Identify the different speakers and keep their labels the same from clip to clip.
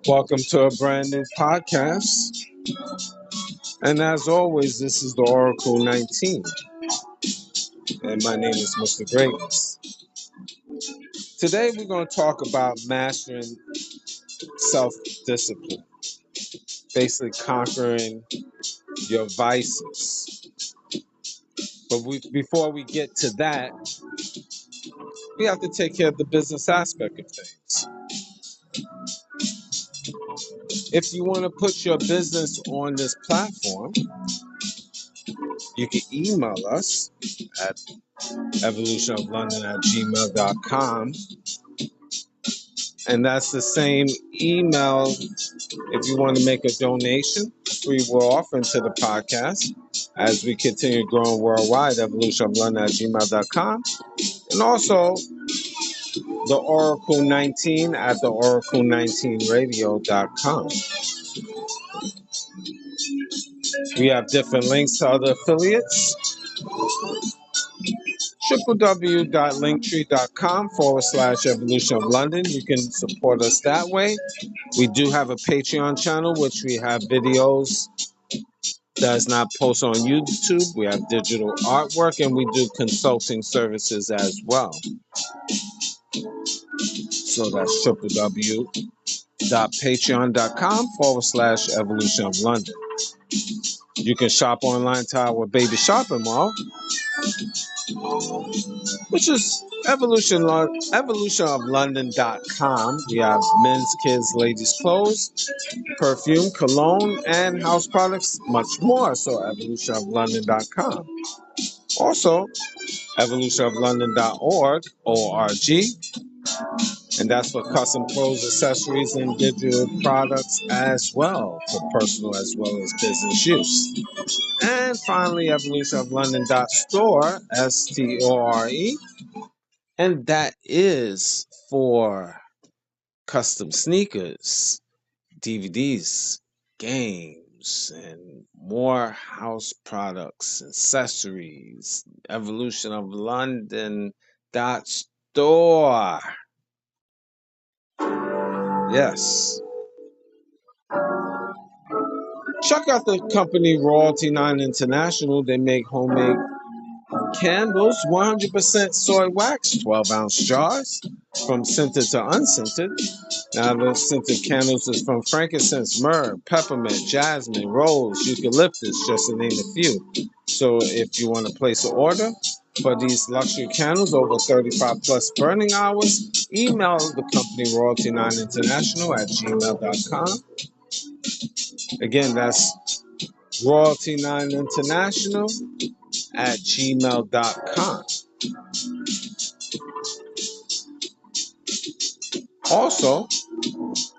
Speaker 1: Welcome to a brand new podcast. And as always, this is the Oracle 19. And my name is Mr. Greatness. Today we're going to talk about mastering self-discipline. Basically conquering your vices. But before we get to that, we have to take care of the business aspect of things. If you want to put your business on this platform, you can email us at evolutionoflondon@gmail.com. And that's the same email if you want to make a donation, free will offering to the podcast as we continue growing worldwide, evolutionoflondon@gmail.com. And also the Oracle 19 at the oracle19radio.com. We have different links to other affiliates. www.linktree.com/evolution of London. You can support us that way. We do have a Patreon channel, which we have videos that's not posted on YouTube. We have digital artwork, and we do consulting services as well. So that's www.patreon.com/evolution of London. You can shop online to our baby shopping mall, which is evolutionoflondon.com. We have men's, kids, ladies' clothes, perfume, cologne, and house products, much more. So evolutionoflondon.com. Also, evolutionoflondon.org, O-R-G. And that's for custom clothes, accessories, and digital products as well, for personal as well as business use. And finally, evolutionoflondon.store, S-T-O-R-E. And that is for custom sneakers, DVDs, games, and more house products, accessories. Evolutionoflondon.store. Yes. Check out the company Royalty 9 International. They make homemade candles, 100% soy wax, 12-ounce jars, from scented to unscented. Now, the scented candles is from frankincense, myrrh, peppermint, jasmine, rose, eucalyptus, just to name a few. So if you want to place an order for these luxury candles over 35 plus burning hours, email the company Royalty 9 International at gmail.com. Again, that's Royalty 9 International at gmail.com. Also,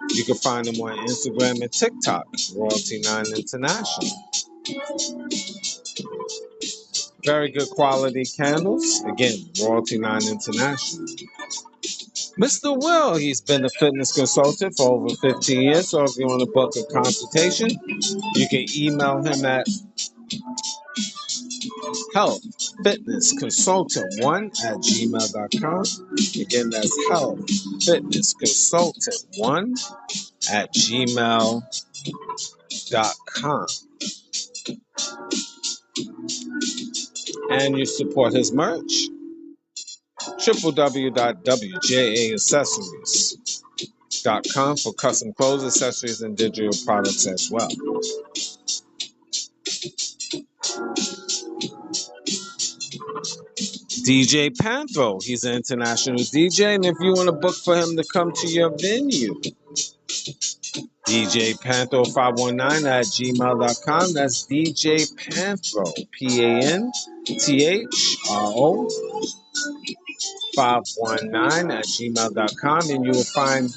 Speaker 1: you can find them on Instagram and TikTok, Royalty 9 International. Very good quality candles. Again, Royalty 9 International. Mr. Will, he's been a fitness consultant for over 15 years. So if you want to book a consultation, you can email him at healthfitnessconsultant1@gmail.com. Again, that's healthfitnessconsultant1@gmail.com. And you support his merch, www.wjaaccessories.com for custom clothes, accessories, and digital products as well. DJ Panthro, he's an international DJ, and if you want to book for him to come to your venue, DJ Panthro 519@gmail.com. That's DJ Panthro, Panthro djpanther519@gmail.com, and you will find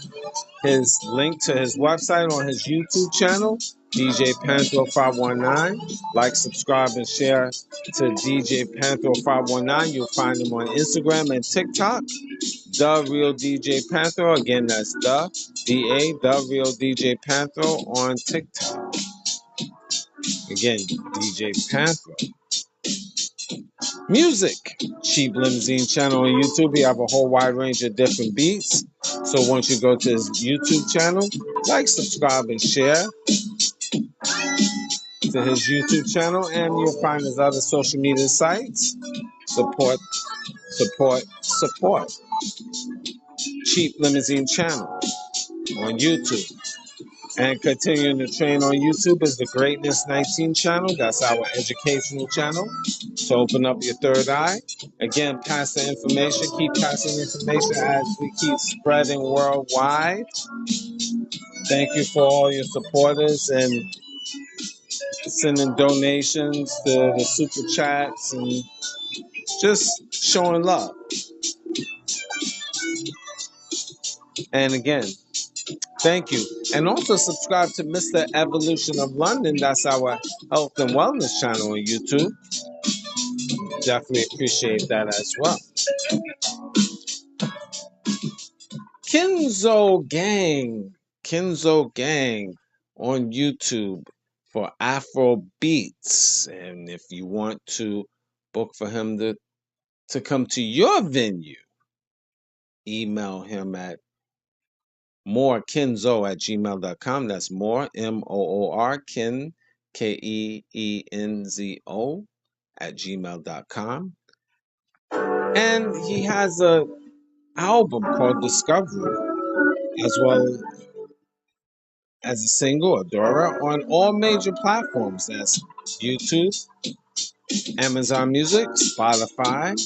Speaker 1: his link to his website on his YouTube channel, DJ Panther 519. Like, subscribe, and share to DJ Panther 519. You'll find him on Instagram and TikTok. The Real DJ Panther. Again, that's the Real DJ Panther on TikTok. Again, DJ Panther. Music. Cheap Limousine channel on YouTube. We have a whole wide range of different beats. So once you go to his YouTube channel, like, subscribe, and share to his YouTube channel, and you'll find his other social media sites. Support, support, support. Cheap Limousine channel on YouTube. And continuing to train on YouTube is the Greatness 19 channel. That's our educational channel. So open up your third eye. Again, pass the information. Keep passing information as we keep spreading worldwide. Thank you for all your supporters and sending donations to the super chats and just showing love. And again, thank you. And also subscribe to Mr. Evolution of London. That's our health and wellness channel on YouTube. Definitely appreciate that as well. Kenzo Gang on YouTube for Afro Beats. And if you want to book for him to come to your venue, email him at morekenzo@gmail.com. That's more, MOOR, Ken, KEENZO @gmail.com. And he has a album called Discovery, as well as a single, Adora, on all major platforms. That's YouTube, Amazon Music, Spotify,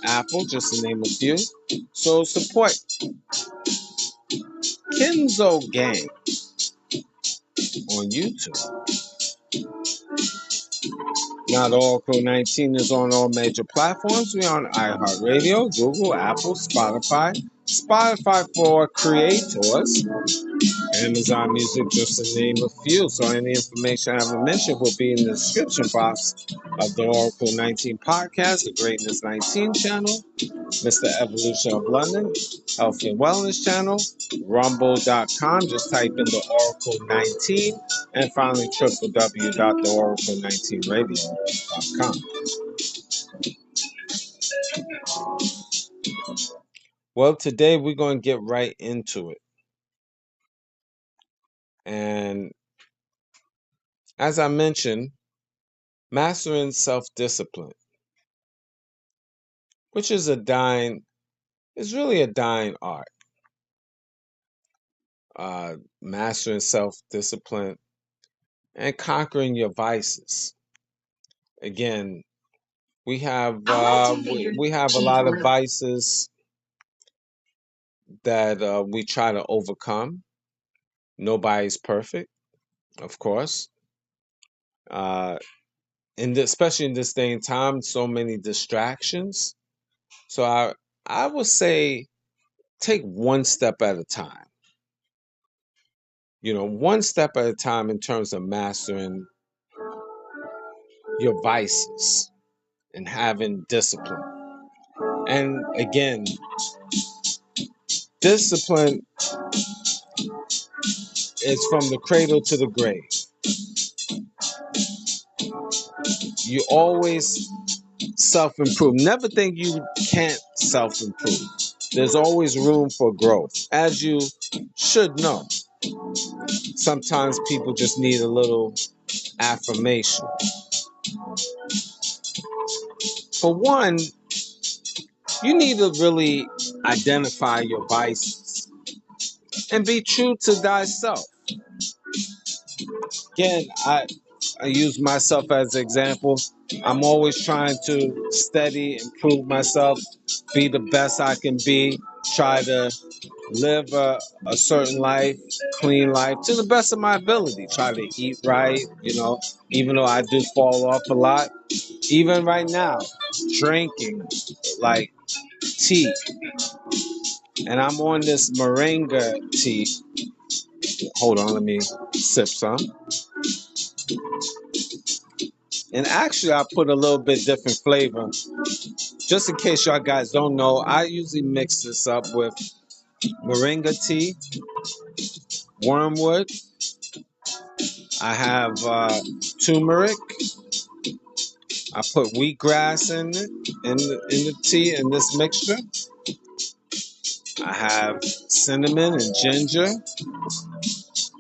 Speaker 1: Apple, just to name a few. So support Kenzo Gang on YouTube. Now, the Oracle 19 is on all major platforms. We're on iHeartRadio, Google, Apple, Spotify for creators, Amazon Music, just to name a few. So any information I haven't mentioned will be in the description box of the Oracle 19 podcast, the Greatness 19 channel, Mr. Evolution of London, Health and Wellness channel, Rumble.com. Just type in the Oracle 19, and finally www.theoracle19radio.com. Well, today we're going to get right into it. And as I mentioned, mastering self-discipline, which is really a dying art. Mastering self-discipline and conquering your vices. Again, we have a lot of vices that we try to overcome. Nobody's perfect, of course. Especially in this day and time, so many distractions. So I would say take one step at a time. One step at a time in terms of mastering your vices and having discipline. And again, discipline is from the cradle to the grave. You always self-improve. Never think you can't self-improve. There's always room for growth, as you should know. Sometimes people just need a little affirmation. For one, you need to really identify your vices and be true to thyself. Again, I use myself as an example. I'm always trying to steady, improve myself, be the best I can be, try to live a certain life, clean life, to the best of my ability. Try to eat right, even though I do fall off a lot. Even right now, drinking, like tea, and I'm on this moringa tea. Hold on, let me sip some. And actually, I put a little bit different flavor. Just in case y'all guys don't know, I usually mix this up with moringa tea, wormwood. I have turmeric. I put wheatgrass in it, in the tea, in this mixture. I have cinnamon and ginger.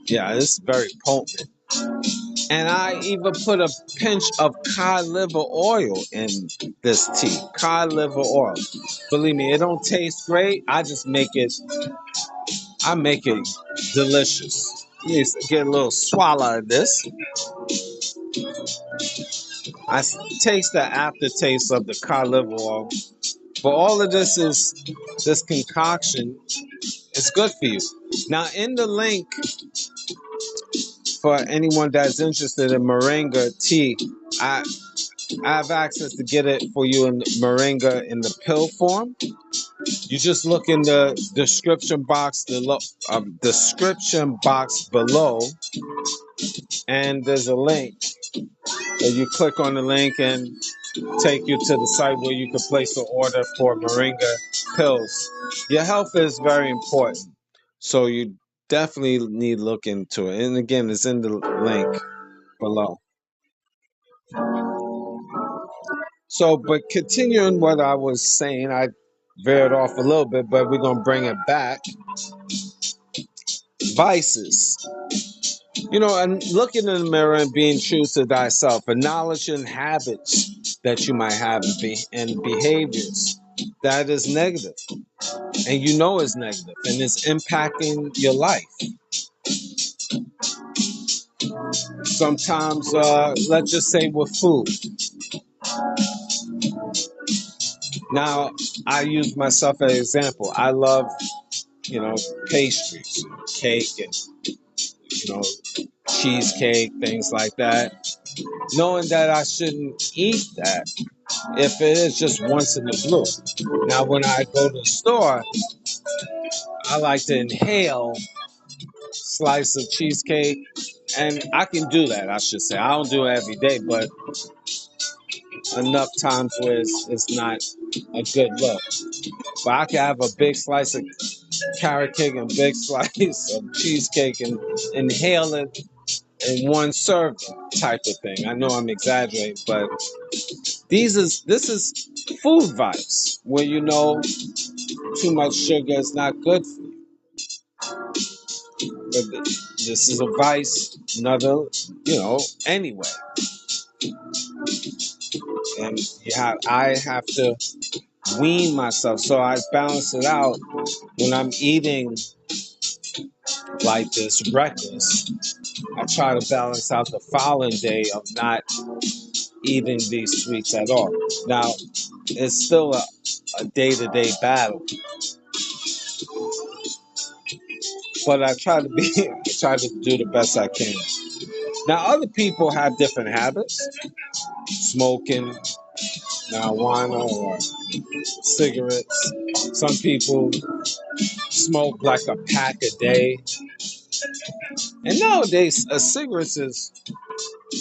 Speaker 1: Yeah, this is very potent. And I even put a pinch of cod liver oil in this tea. Cod liver oil. Believe me, it don't taste great. I make it delicious. You need to get a little swallow of this. Taste the aftertaste of the cod liver oil. But all of this concoction is good for you. Now, in the link for anyone that's interested in moringa tea, I I have access to get it for you in moringa in the pill form. You just look in the description box below, and there's a link. And you click on the link and take you to the site where you can place an order for moringa pills. Your health is very important, so you definitely need to look into it. And again, it's in the link below. So, but continuing what I was saying, I veered off a little bit, but we're gonna bring it back. Vices. And looking in the mirror and being true to thyself, acknowledging habits that you might have and behaviors that is negative, and it's negative, and it's impacting your life. Sometimes, let's just say with food. Now, I use myself as an example. I love, pastries, cake, and you know, cheesecake, things like that. Knowing that I shouldn't eat that if it is just once in the blue. Now, when I go to the store, I like to inhale slice of cheesecake, and I can do that. I should say I don't do it every day, but enough times where it's not a good look. But I can have a big slice of carrot cake and big slice of cheesecake and inhale it in one serving type of thing. I know I'm exaggerating, but this is food vibes where too much sugar is not good for you. But this is a vice, another, anyway. And I have to wean myself, so I balance it out when I'm eating like this reckless. I try to balance out the following day of not eating these sweets at all. Now, it's still a day-to-day battle, but I try to I try to do the best I can. Now, other people have different habits, smoking marijuana or cigarettes. Some people smoke like a pack a day. And nowadays, a cigarette is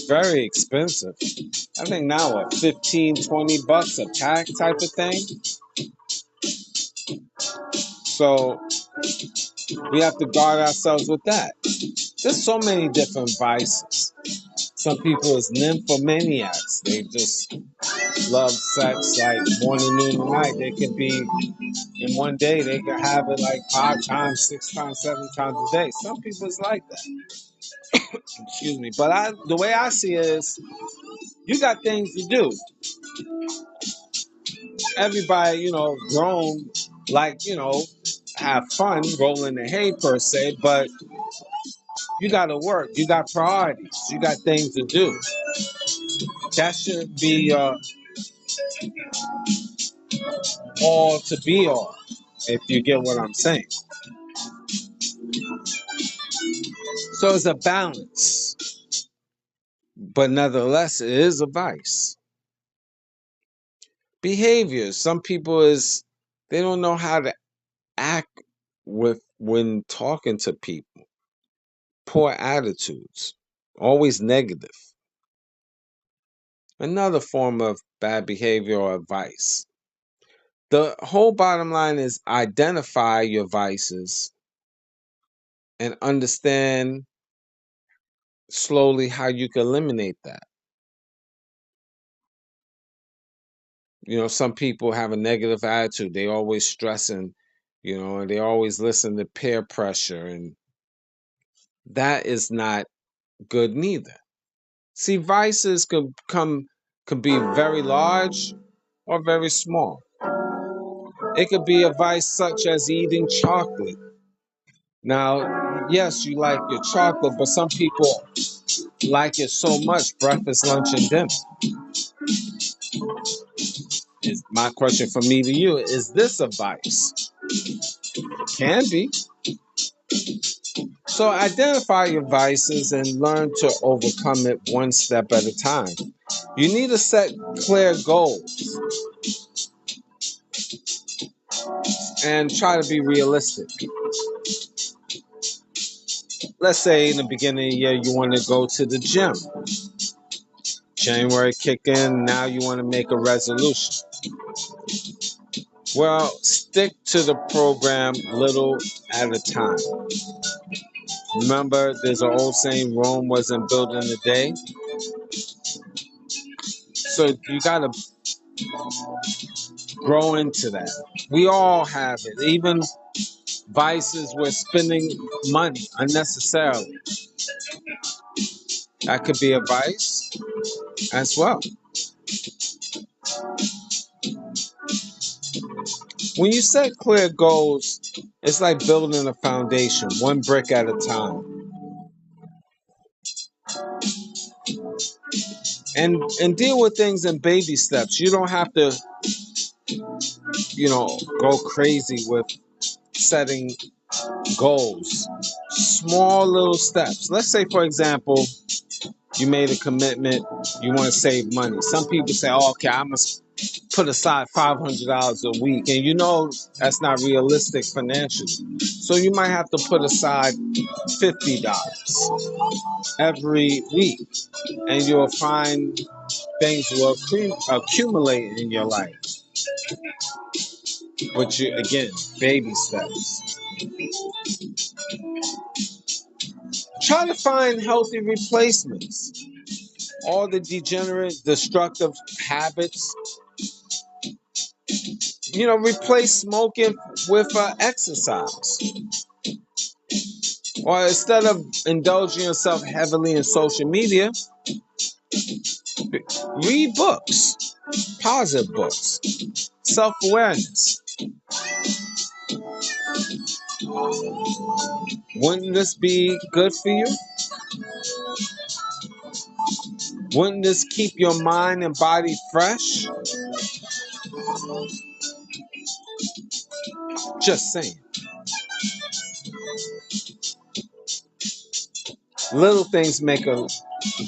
Speaker 1: very expensive. I think now what, 15, $20 a pack type of thing. So we have to guard ourselves with that. There's so many different vices. Some people is nymphomaniacs. They just love sex like morning, noon, and night. They could be in one day. They could have it like 5 times, 6 times, 7 times a day. Some people is like that. Excuse me. But the way I see it is, you got things to do. Everybody, grown, like, have fun rolling the hay per se, but you got to work. You got priorities. You got things to do. That should be all to be all, if you get what I'm saying. So it's a balance, but nevertheless, it is a vice. Behaviors. Some people is They don't know how to act when talking to people. Poor attitudes, always negative. Another form of bad behavior or vice. The whole bottom line is identify your vices and understand slowly how you can eliminate that. Some people have a negative attitude. They always stressing, and they always listen to peer pressure, and that is not good neither. See, vices could be very large or very small. It could be a vice such as eating chocolate. Now, yes, you like your chocolate, but some people like it so much, breakfast, lunch, and dinner. Is my question for me to you, is this a vice? Can be. So identify your vices and learn to overcome it one step at a time. You need to set clear goals and try to be realistic. Let's say in the beginning of the year you want to go to the gym. January kick in, now you want to make a resolution. Well, stick to the program little at a time. Remember, there's an old saying, Rome wasn't built in a day. So you got to grow into that. We all have it. Even vices, we're spending money unnecessarily. That could be a vice as well. When you set clear goals, it's like building a foundation, one brick at a time. And deal with things in baby steps. You don't have to, go crazy with setting goals. Small little steps. Let's say, for example, you made a commitment, you want to save money. Some people say, oh, okay, I must put aside $500 a week. And that's not realistic financially. So you might have to put aside $50 every week. And you'll find things will accumulate in your life. But again, baby steps. Try to find healthy replacements. All the degenerate, destructive habits, replace smoking with exercise. Or instead of indulging yourself heavily in social media, read books, positive books, self-awareness. Wouldn't this be good for you? Wouldn't this keep your mind and body fresh? Just saying. Little things make a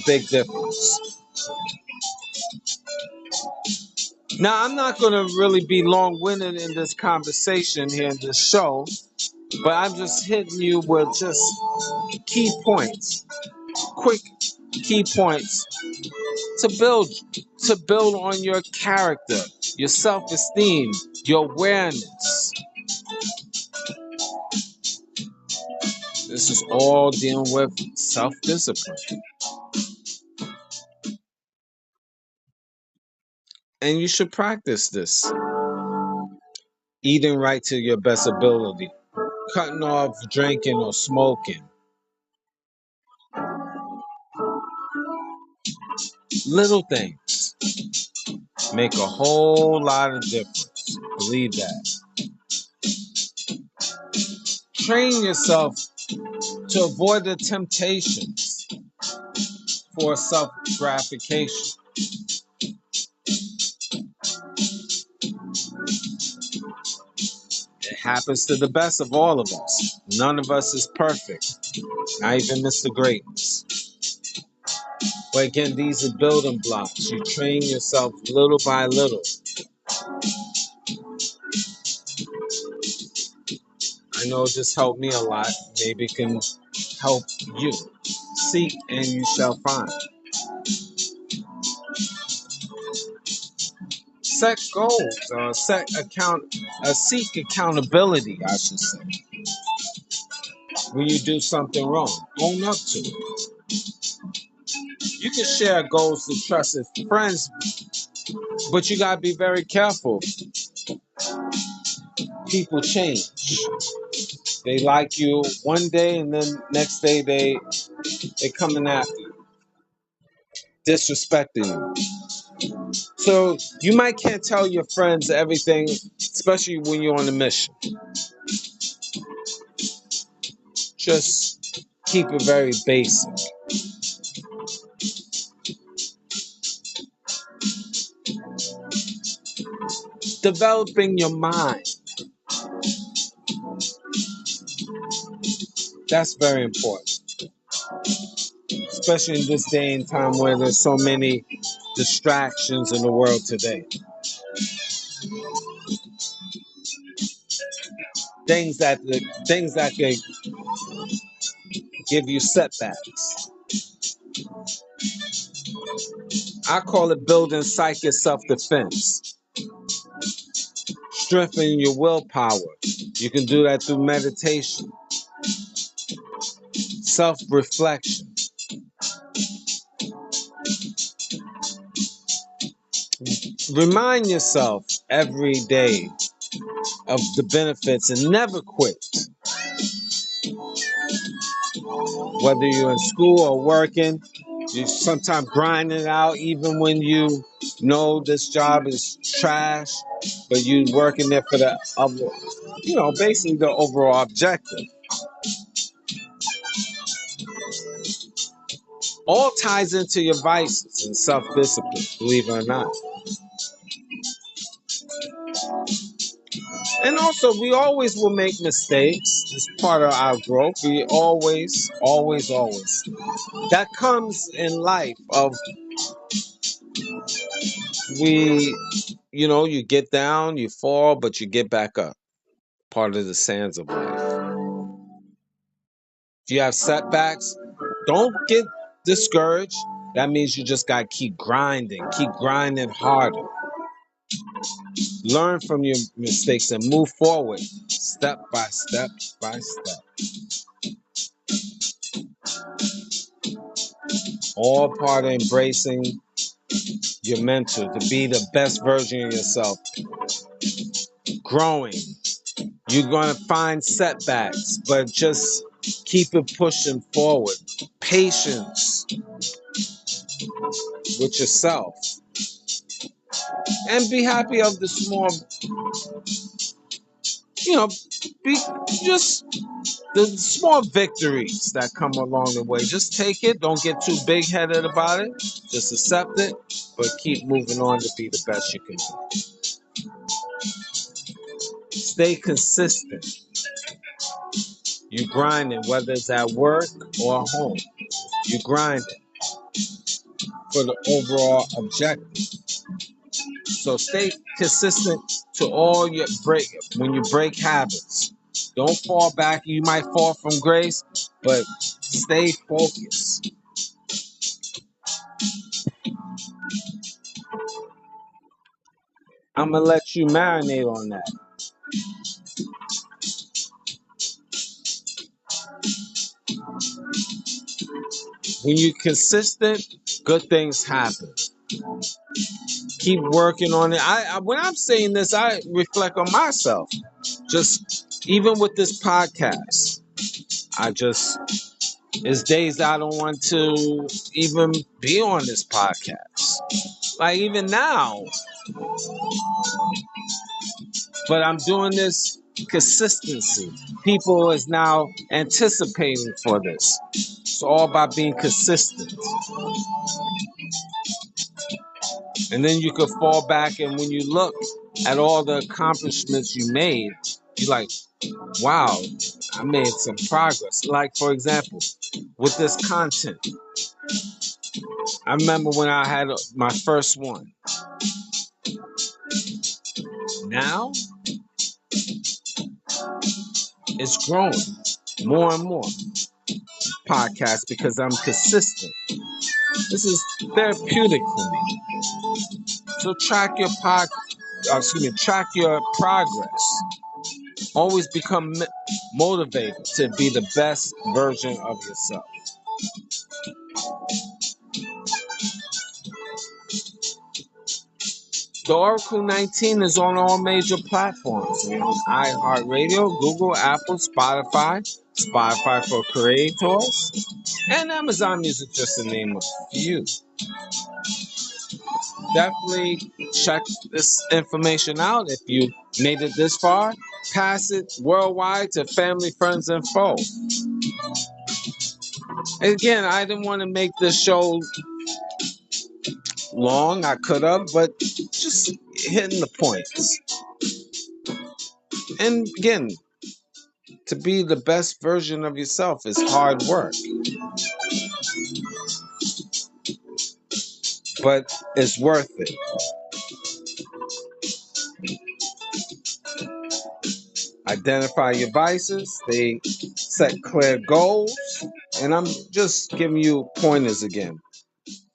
Speaker 1: big difference. Now, I'm not going to really be long-winded in this conversation here in this show, but I'm just hitting you with just key points, quick key points to build on your character, your self-esteem, your awareness. This is all dealing with self-discipline. And you should practice this. Eating right to your best ability. Cutting off drinking or smoking. Little things make a whole lot of difference. Believe that. Train yourself to avoid the temptations for self-gratification. It happens to the best of all of us. None of us is perfect. Not even Mr. Greatness. But again, these are building blocks. You train yourself little by little I know this helped me a lot. Maybe it can help you. Seek and you shall find. Set goals, seek accountability, I should say. When you do something wrong, own up to it. You can share goals to trusted friends, but you gotta be very careful. People change. They like you one day, and then next day they coming after you, disrespecting you. So you might can't tell your friends everything, especially when you're on a mission. Just keep it very basic. Developing your mind. That's very important, especially in this day and time where there's so many distractions in the world today. Things that can give you setbacks. I call it building psychic self-defense. Strengthening your willpower. You can do that through meditation, self-reflection. Remind yourself every day of the benefits and never quit. Whether you're in school or working, you sometimes grinding it out even when you know this job is trash, but you working there for the other, basically the overall objective. All ties into your vices and self-discipline, believe it or not. And also, we always will make mistakes. It's part of our growth. We always, always, always. That comes in life of you get down, you fall, but you get back up. Part of the sands of life. If you have setbacks, don't get discouraged. That means you just got to keep grinding harder. Learn from your mistakes and move forward step by step by step. All part of embracing your mentor to be the best version of yourself. Growing. You're going to find setbacks, but just keep it pushing forward. Patience with yourself. And be happy of the small, be just the small victories that come along the way. Just take it. Don't get too big-headed about it. Just accept it, but keep moving on to be the best you can be. Stay consistent. You grinding, whether it's at work or home. You grinding for the overall objective. So stay consistent to all your when you break habits. Don't fall back. You might fall from grace, but stay focused. I'm going to let you marinate on that. When you're consistent, good things happen. Keep working on it. When I'm saying this, I reflect on myself. Just even with this podcast, it's days I don't want to even be on this podcast. Like even now. But I'm doing this consistency. People is now anticipating for this. It's all about being consistent. And then you could fall back, and when you look at all the accomplishments you made, you're like, wow, I made some progress. Like, for example, with this content. I remember when I had my first one. Now, It's growing more and more podcasts because I'm consistent. This is therapeutic for me. So track your progress. Always become motivated to be the best version of yourself. The Oracle 19 is on all major platforms. iHeartRadio, Google, Apple, Spotify for creators, and Amazon Music, just to name a few. Definitely check this information out. If you made it this far, pass it worldwide to family, friends, and foes. Again, I didn't want to make this show long. I could have, but just hitting the points. And again, to be the best version of yourself is hard work, but it's worth it. Identify your vices. They set clear goals. And I'm just giving you pointers again.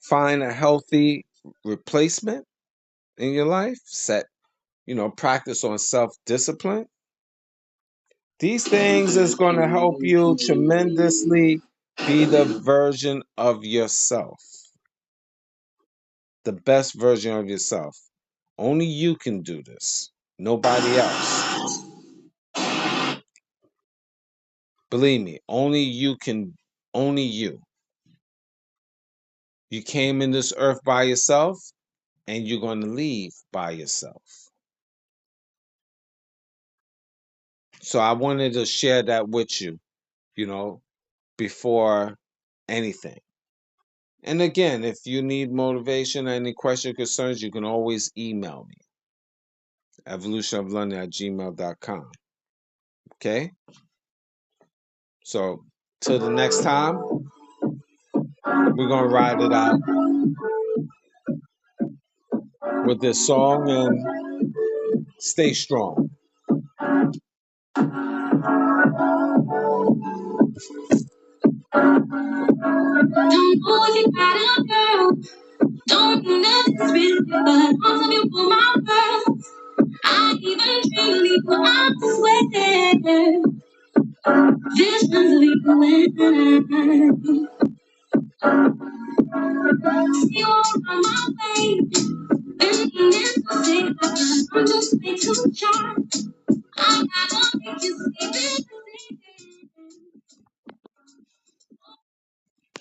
Speaker 1: Find a healthy replacement in your life. Practice on self-discipline. These things is going to help you tremendously be the version of yourself. The best version of yourself. Only you can do this. Nobody else. Believe me, only you can, only you. You came in this earth by yourself, and you're going to leave by yourself. So I wanted to share that with you, before anything. And again, if you need motivation or any question or concerns, you can always email me. evolutionoflondon@gmail.com. Okay? So till the next time, we're going to ride it out with this song and stay strong. Don't know if you got a girl. Don't know nothing's real, but I'm of you for my world. I even dream you, I swear. Visions of you and you all on my way. Thinking it's the same, but I'm just way too shy. I gotta make you see it.